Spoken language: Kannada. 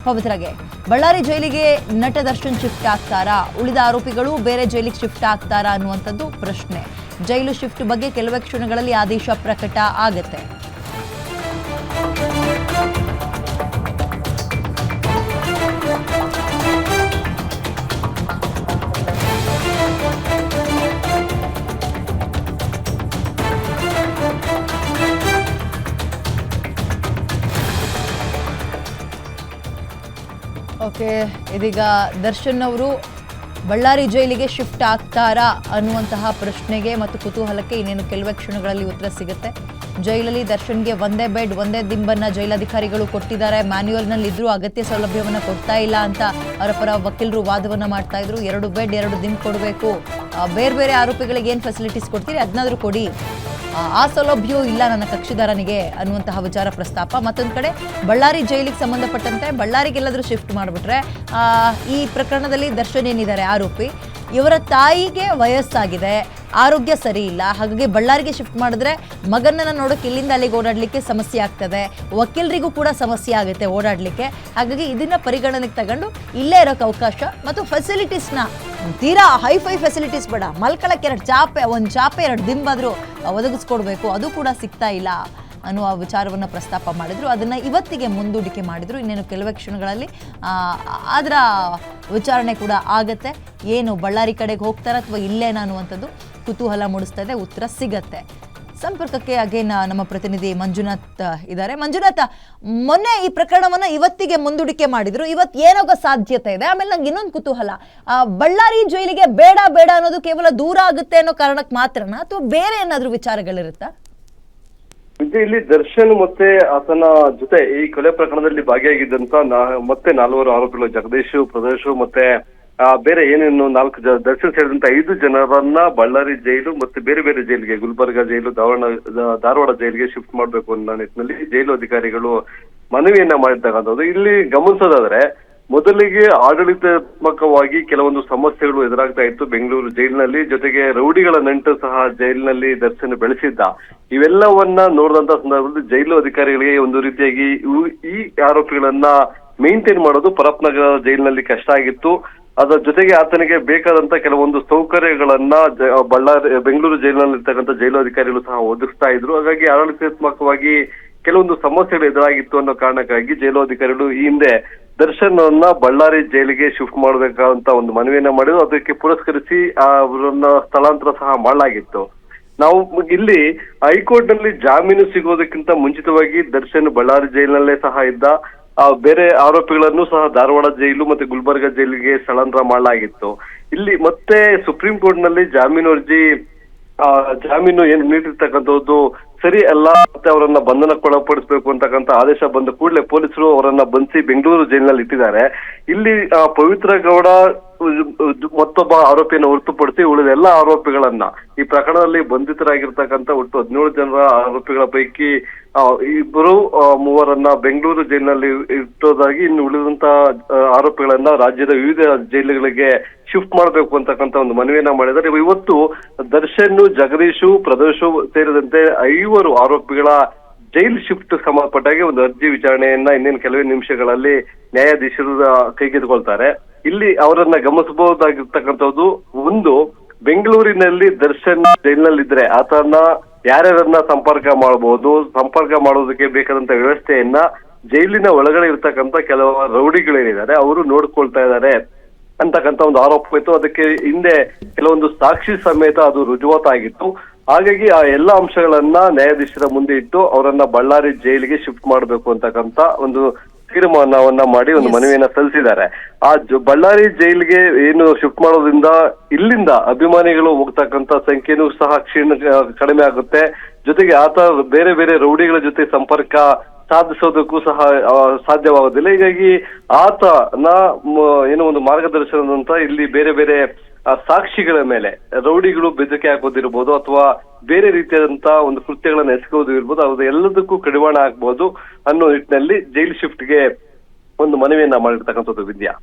ಪವಿತ್ರಗೆ ಬಳ್ಳಾರಿ ಜೈಲಿಗೆ ನಟ ದರ್ಶನ್ ಶಿಫ್ಟ್ ಆಗ್ತಾರಾ, ಉಳಿದ ಆರೋಪಿಗಳು ಬೇರೆ ಜೈಲಿಗೆ ಶಿಫ್ಟ್ ಆಗ್ತಾರಾ ಅನ್ನುವಂಥದ್ದು ಪ್ರಶ್ನೆ. ಜೈಲು ಶಿಫ್ಟ್ ಬಗ್ಗೆ ಕೆಲವೇ ಕ್ಷಣಗಳಲ್ಲಿ ಆದೇಶ ಪ್ರಕಟ ಆಗುತ್ತೆ. ಓಕೆ, ಇದೀಗ ದರ್ಶನ್ ಅವರು ಬಳ್ಳಾರಿ ಜೈಲಿಗೆ ಶಿಫ್ಟ್ ಆಗ್ತಾರಾ ಅನ್ನುವಂತಹ ಪ್ರಶ್ನೆಗೆ ಮತ್ತು ಕುತೂಹಲಕ್ಕೆ ಇನ್ನೇನು ಕೆಲವೇ ಕ್ಷಣಗಳಲ್ಲಿ ಉತ್ತರ ಸಿಗುತ್ತೆ. ಜೈಲಲ್ಲಿ ದರ್ಶನ್ಗೆ ಒಂದೇ ಬೆಡ್ ಒಂದೇ ದಿಂಬನ್ನ ಜೈಲಾಧಿಕಾರಿಗಳು ಕೊಟ್ಟಿದ್ದಾರೆ. ಮ್ಯಾನ್ಯುಯಲ್ನಲ್ಲಿ ಇದ್ರೂ ಅಗತ್ಯ ಸೌಲಭ್ಯವನ್ನು ಕೊಡ್ತಾ ಇಲ್ಲ ಅಂತ ಅವರ ಪರ ವಕೀಲರು ವಾದವನ್ನ ಮಾಡ್ತಾ ಇದ್ರು. 2 ಬೆಡ್ 2 ದಿಂಬ್ ಕೊಡಬೇಕು, ಬೇರೆ ಬೇರೆ ಆರೋಪಿಗಳಿಗೆ ಏನು ಫೆಸಿಲಿಟೀಸ್ ಕೊಡ್ತೀರಿ ಅದನ್ನಾದ್ರೂ ಕೊಡಿ, ಆ ಸೌಲಭ್ಯವೂ ಇಲ್ಲ ನನ್ನ ಕಕ್ಷಿದಾರನಿಗೆ ಅನ್ನುವಂತಹ ವಿಚಾರ ಪ್ರಸ್ತಾಪ. ಮತ್ತೊಂದು ಕಡೆ ಬಳ್ಳಾರಿ ಜೈಲಿಗೆ ಸಂಬಂಧಪಟ್ಟಂತೆ ಬಳ್ಳಾರಿಗೆಲ್ಲಾದರೂ ಶಿಫ್ಟ್ ಮಾಡಿಬಿಟ್ರೆ ಈ ಪ್ರಕರಣದಲ್ಲಿ ದರ್ಶನ್ ಏನಿದ್ದಾರೆ ಆರೋಪಿ, ಇವರ ತಾಯಿಗೆ ವಯಸ್ಸಾಗಿದೆ, ಆರೋಗ್ಯ ಸರಿ ಇಲ್ಲ, ಹಾಗಾಗಿ ಬಳ್ಳಾರಿಗೆ ಶಿಫ್ಟ್ ಮಾಡಿದ್ರೆ ಮಗನನ್ನು ನೋಡೋಕೆ ಇಲ್ಲಿಂದ ಅಲ್ಲಿಗೆ ಓಡಾಡಲಿಕ್ಕೆ ಸಮಸ್ಯೆ ಆಗ್ತದೆ, ವಕೀಲರಿಗೂ ಕೂಡ ಸಮಸ್ಯೆ ಆಗುತ್ತೆ ಓಡಾಡಲಿಕ್ಕೆ. ಹಾಗಾಗಿ ಇದನ್ನ ಪರಿಗಣನೆಗೆ ತಗೊಂಡು ಇಲ್ಲೇ ಇರೋಕ್ಕೆ ಅವಕಾಶ ಮತ್ತು ಫೆಸಿಲಿಟೀಸ್ನ ತೀರಾ ಹೈಫೈ ಫೆಸಿಲಿಟೀಸ್ ಬೇಡ, ಮಲ್ಕೊಳ್ಳೋಕೆ 2 ಚಾಪೆ, 1 ಚಾಪೆ 2 ದಿಂಬಾದರೂ ಒದಗಿಸ್ಕೊಡ್ಬೇಕು, ಅದು ಕೂಡ ಸಿಗ್ತಾ ಇಲ್ಲ ಅನ್ನುವ ವಿಚಾರವನ್ನು ಪ್ರಸ್ತಾಪ ಮಾಡಿದರು. ಅದನ್ನು ಇವತ್ತಿಗೆ ಮುಂದೂಡಿಕೆ ಮಾಡಿದರು. ಇನ್ನೇನು ಕೆಲವೇ ಕ್ಷಣಗಳಲ್ಲಿ ಅದರ ವಿಚಾರಣೆ ಕೂಡ ಆಗತ್ತೆ. ಏನು ಬಳ್ಳಾರಿ ಕಡೆಗೆ ಹೋಗ್ತಾರೆ ಅಥವಾ ಇಲ್ಲೇನಾ ಅನ್ನುವಂಥದ್ದು ಕುತೂಹಲ ಮೂಡಿಸ್ತಾ ಇದೆ. ಉತ್ತರ ಸಿಗತ್ತೆ. ಸಂಪರ್ಕಕ್ಕೆ ಅಗೇನ್ ನಮ್ಮ ಪ್ರತಿನಿಧಿ ಮಂಜುನಾಥ್ ಇದ್ದಾರೆ. ಮಂಜುನಾಥ, ಮೊನ್ನೆ ಈ ಪ್ರಕರಣವನ್ನ ಇವತ್ತಿಗೆ ಮುಂದೂಡಿಕೆ ಮಾಡಿದ್ರು, ಇವತ್ತು ಏನಾಗೋ ಸಾಧ್ಯತೆ ಇದೆ? ಆಮೇಲೆ ನಂಗೆ ಇನ್ನೊಂದು ಕುತೂಹಲ, ಬಳ್ಳಾರಿ ಜೈಲಿಗೆ ಬೇಡ ಬೇಡ ಅನ್ನೋದು ಕೇವಲ ದೂರ ಆಗುತ್ತೆ ಅನ್ನೋ ಕಾರಣಕ್ಕೆ ಮಾತ್ರನಾ ಅಥವಾ ಬೇರೆ ಏನಾದ್ರೂ ವಿಚಾರಗಳಿರುತ್ತಾ? ಇಲ್ಲಿ ದರ್ಶನ್ ಮತ್ತೆ ಆತನ ಜೊತೆ ಈ ಕೊಲೆ ಪ್ರಕರಣದಲ್ಲಿ ಭಾಗಿಯಾಗಿದ್ದಂತ ಮತ್ತೆ 4 ಆರೋಪಿಗಳು, ಜಗದೀಶ್, ಪ್ರದೇಶ್ ಮತ್ತೆ ಬೇರೆ ಏನೇನು 4 ದರ್ಶನ್ ಸೇರಿದಂತ 5 ಜನರನ್ನ ಬಳ್ಳಾರಿ ಜೈಲು ಮತ್ತೆ ಬೇರೆ ಬೇರೆ ಜೈಲಿಗೆ, ಗುಲ್ಬರ್ಗಾ ಜೈಲು, ಧಾರವಾಡ ಜೈಲಿಗೆ ಶಿಫ್ಟ್ ಮಾಡ್ಬೇಕು ಅನ್ನೋ ನಿಟ್ಟಿನಲ್ಲಿ ಜೈಲು ಅಧಿಕಾರಿಗಳು ಮನವಿಯನ್ನ ಮಾಡಿರ್ತಕ್ಕಂಥದ್ದು. ಇಲ್ಲಿ ಗಮನಿಸೋದಾದ್ರೆ, ಮೊದಲಿಗೆ ಆಡಳಿತಾತ್ಮಕವಾಗಿ ಕೆಲವೊಂದು ಸಮಸ್ಯೆಗಳು ಎದುರಾಗ್ತಾ ಇತ್ತು ಬೆಂಗಳೂರು ಜೈಲಿನಲ್ಲಿ. ಜೊತೆಗೆ ರೌಡಿಗಳ ನಂಟು ಸಹ ಜೈಲಿನಲ್ಲಿ ದರ್ಶನ್ ಬೆಳೆಸಿದ್ದ. ಇವೆಲ್ಲವನ್ನ ನೋಡಿದಂತ ಸಂದರ್ಭದಲ್ಲಿ ಜೈಲು ಅಧಿಕಾರಿಗಳಿಗೆ ಒಂದು ರೀತಿಯಾಗಿ ಈ ಆರೋಪಿಗಳನ್ನ ಮೇಂಟೈನ್ ಮಾಡೋದು ಪರಪ್ಪನಗರ ಜೈಲಿನಲ್ಲಿ ಕಷ್ಟ ಆಗಿತ್ತು. ಅದರ ಜೊತೆಗೆ ಆತನಿಗೆ ಬೇಕಾದಂತ ಕೆಲವೊಂದು ಸೌಕರ್ಯಗಳನ್ನ ಬೆಂಗಳೂರು ಜೈಲಿನಲ್ಲಿ ಇರ್ತಕ್ಕಂಥ ಜೈಲು ಅಧಿಕಾರಿಗಳು ಸಹ ಒದಗಿಸ್ತಾ ಇದ್ರು. ಹಾಗಾಗಿ ಆಡಳಿತಾತ್ಮಕವಾಗಿ ಕೆಲವೊಂದು ಸಮಸ್ಯೆಗಳು ಎದುರಾಗಿತ್ತು ಅನ್ನೋ ಕಾರಣಕ್ಕಾಗಿ ಜೈಲು ಅಧಿಕಾರಿಗಳು ಈ ಹಿಂದೆ ದರ್ಶನ್ ಅವರನ್ನ ಬಳ್ಳಾರಿ ಜೈಲಿಗೆ ಶಿಫ್ಟ್ ಮಾಡಬೇಕಂತ ಒಂದು ಮನವಿಯನ್ನ ಮಾಡಿದ್ರು. ಅದಕ್ಕೆ ಪುರಸ್ಕರಿಸಿ ಅವರನ್ನ ಸ್ಥಳಾಂತರ ಸಹ ಮಾಡಲಾಗಿತ್ತು. ನಾವು ಇಲ್ಲಿ ಹೈಕೋರ್ಟ್ ನಲ್ಲಿ ಜಾಮೀನು ಸಿಗೋದಕ್ಕಿಂತ ಮುಂಚಿತವಾಗಿ ದರ್ಶನ್ ಬಳ್ಳಾರಿ ಜೈಲಿನಲ್ಲೇ ಸಹ ಇದ್ದ. ಬೇರೆ ಆರೋಪಿಗಳನ್ನು ಸಹ ಧಾರವಾಡ ಜೈಲು ಮತ್ತೆ ಗುಲ್ಬರ್ಗಾ ಜೈಲಿಗೆ ಸ್ಥಳಾಂತರ ಮಾಡಲಾಗಿತ್ತು. ಇಲ್ಲಿ ಮತ್ತೆ ಸುಪ್ರೀಂ ಕೋರ್ಟ್ ನಲ್ಲಿ ಜಾಮೀನು ಏನು ನೀಡಿರ್ತಕ್ಕಂಥದ್ದು ಸರಿ ಅಲ್ಲ, ಮತ್ತೆ ಅವರನ್ನ ಬಂಧನಕ್ಕೊಳಪಡಿಸಬೇಕು ಅಂತಕ್ಕಂಥ ಆದೇಶ ಬಂದ ಕೂಡಲೇ ಪೊಲೀಸರು ಅವರನ್ನ ಬಂಧಿಸಿ ಬೆಂಗಳೂರು ಜೈಲಿನಲ್ಲಿ ಇಟ್ಟಿದ್ದಾರೆ. ಇಲ್ಲಿ ಪವಿತ್ರ ಗೌಡ ಮತ್ತೊಬ್ಬ ಆರೋಪಿಯನ್ನು ಹೊರತುಪಡಿಸಿ ಉಳಿದ ಎಲ್ಲ ಆರೋಪಿಗಳನ್ನ ಈ ಪ್ರಕರಣದಲ್ಲಿ ಬಂಧಿತರಾಗಿರ್ತಕ್ಕಂಥ ಒಟ್ಟು 17 ಜನರ ಆರೋಪಿಗಳ ಪೈಕಿ 2-3 ಬೆಂಗಳೂರು ಜೈಲಿನಲ್ಲಿ ಇಟ್ಟೋದಾಗಿ, ಇನ್ನು ಉಳಿದಂತ ಆರೋಪಿಗಳನ್ನ ರಾಜ್ಯದ ವಿವಿಧ ಜೈಲುಗಳಿಗೆ ಶಿಫ್ಟ್ ಮಾಡಬೇಕು ಅಂತಕ್ಕಂಥ ಒಂದು ಮನವಿಯನ್ನ ಮಾಡಿದ್ದಾರೆ. ಇವತ್ತು ದರ್ಶನ್, ಜಗದೀಶು, ಪ್ರದೇಶ್ ಸೇರಿದಂತೆ 5 ಆರೋಪಿಗಳ ಜೈಲ್ ಶಿಫ್ಟ್ ಸಂಬಂಧಪಟ್ಟಾಗೆ ಒಂದು ಅರ್ಜಿ ವಿಚಾರಣೆಯನ್ನ ಇನ್ನೇನು ಕೆಲವೇ ನಿಮಿಷಗಳಲ್ಲಿ ನ್ಯಾಯಾಧೀಶರು ಕೈಗೆತ್ತಿಕೊಳ್ತಾರೆ. ಇಲ್ಲಿ ಅವರನ್ನ ಗಮನಿಸಬಹುದಾಗಿರ್ತಕ್ಕಂಥದ್ದು, ಒಂದು, ಬೆಂಗಳೂರಿನಲ್ಲಿ ದರ್ಶನ್ ಜೈಲಿನಲ್ಲಿದ್ರೆ ಆತನ ಯಾರ್ಯಾರನ್ನ ಸಂಪರ್ಕ ಮಾಡಬಹುದು, ಸಂಪರ್ಕ ಮಾಡೋದಕ್ಕೆ ಬೇಕಾದಂತ ವ್ಯವಸ್ಥೆಯನ್ನ ಜೈಲಿನ ಒಳಗಡೆ ಇರ್ತಕ್ಕಂಥ ಕೆಲವು ರೌಡಿಗಳೇನಿದ್ದಾರೆ ಅವರು ನೋಡ್ಕೊಳ್ತಾ ಇದ್ದಾರೆ ಅಂತಕ್ಕಂಥ ಒಂದು ಆರೋಪ ಇತ್ತು. ಅದಕ್ಕೆ ಹಿಂದೆ ಕೆಲವೊಂದು ಸಾಕ್ಷಿ ಸಮೇತ ಅದು ರುಜುವಾತಾಗಿತ್ತು. ಹಾಗಾಗಿ ಆ ಎಲ್ಲಾ ಅಂಶಗಳನ್ನ ನ್ಯಾಯಾಧೀಶರ ಮುಂದೆ ಇಟ್ಟು ಅವರನ್ನ ಬಳ್ಳಾರಿ ಜೈಲಿಗೆ ಶಿಫ್ಟ್ ಮಾಡಬೇಕು ಅಂತಕ್ಕಂಥ ಒಂದು ತೀರ್ಮಾನವನ್ನ ಮಾಡಿ ಒಂದು ಮನವಿಯನ್ನ ಸಲ್ಲಿಸಿದ್ದಾರೆ. ಬಳ್ಳಾರಿ ಜೈಲಿಗೆ ಏನು ಶಿಫ್ಟ್ ಮಾಡೋದ್ರಿಂದ ಇಲ್ಲಿಂದ ಅಭಿಮಾನಿಗಳು ಹೋಗ್ತಕ್ಕಂಥ ಸಂಖ್ಯೆನೂ ಸಹ ಕಡಿಮೆ ಆಗುತ್ತೆ. ಜೊತೆಗೆ ಆತ ಬೇರೆ ಬೇರೆ ರೌಡಿಗಳ ಜೊತೆ ಸಂಪರ್ಕ ಸಾಧಿಸೋದಕ್ಕೂ ಸಹ ಸಾಧ್ಯವಾಗೋದಿಲ್ಲ. ಹೀಗಾಗಿ ಆತನ ಏನೋ ಒಂದು ಮಾರ್ಗದರ್ಶನದಂತ ಇಲ್ಲಿ ಬೇರೆ ಬೇರೆ ಸಾಕ್ಷಿಗಳ ಮೇಲೆ ರೌಡಿಗಳು ಬೆದರಿಕೆ ಹಾಕೋದಿರ್ಬೋದು ಅಥವಾ ಬೇರೆ ರೀತಿಯಾದಂತ ಒಂದು ಕೃತ್ಯಗಳನ್ನ ಎಸಗೋದು ಇರ್ಬೋದು, ಅದು ಎಲ್ಲದಕ್ಕೂ ಕಡಿವಾಣ ಆಗ್ಬೋದು ಅನ್ನೋ ನಿಟ್ಟಿನಲ್ಲಿ ಜೈಲ್ ಶಿಫ್ಟ್ಗೆ ಒಂದು ಮನವಿಯನ್ನ ಮಾಡಿರ್ತಕ್ಕಂಥದ್ದು ವಿದ್ಯಾ.